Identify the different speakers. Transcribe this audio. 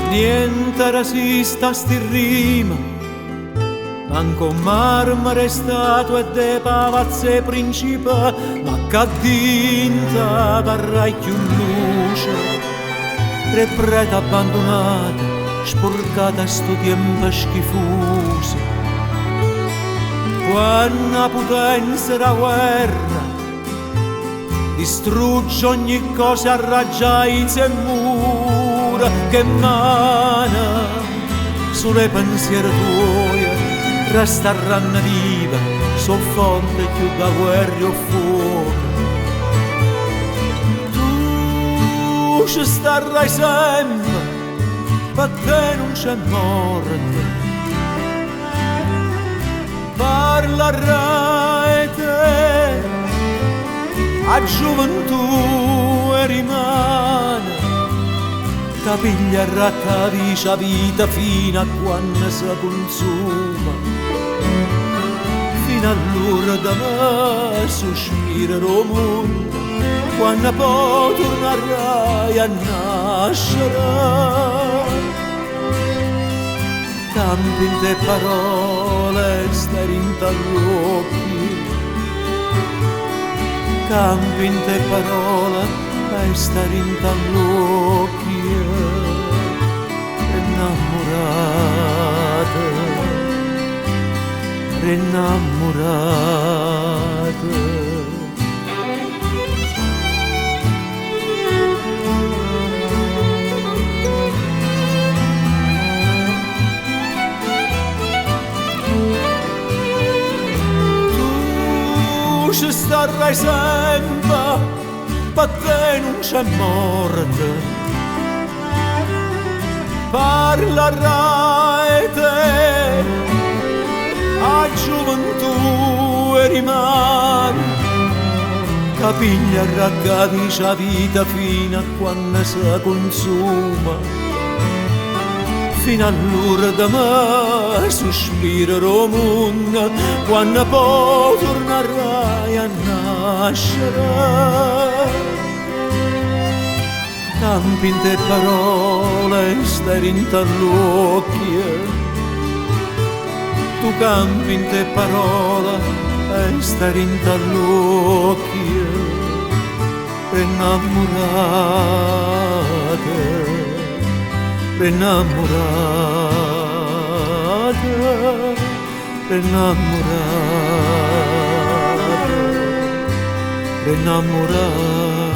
Speaker 1: Niente resista sti rima, manco marmore, statue de pavazze principe, ma cadinta parrai più luce, tre prete abbandonate, sporcate a sto tempo schifoso. Quando potenza la guerra distrugge ogni cosa, arraggiaizze e mura che mana sulle pensieri tuoi, resteranno viva soffonte più da guerra o fuoco. Tu ci starai sempre, per te non c'è morte, parlerai te a gioventù e rimane, capiglia rattavisce vita fino a quando si consuma, fino all'ora da me sospirerò mondo, quando poi tornerai a nascere. Campi in te parole, stai in t'allocchi, campi in te parole, e stai in t'allocchi, innamorate, innamorate. Ci starai sempre, per te non c'è morte, parlerai te a gioventù e rimane, capiglia raccapisce la vita fino a quando si consuma, fino all'ora da me sospirerò mondo, quando poi tornerai a nascere. Campi in te parole, stai in t'allocchi, tu campi in te parole, e stai in t'allocchi, innamorate, innamorate, innamorate, innamorate.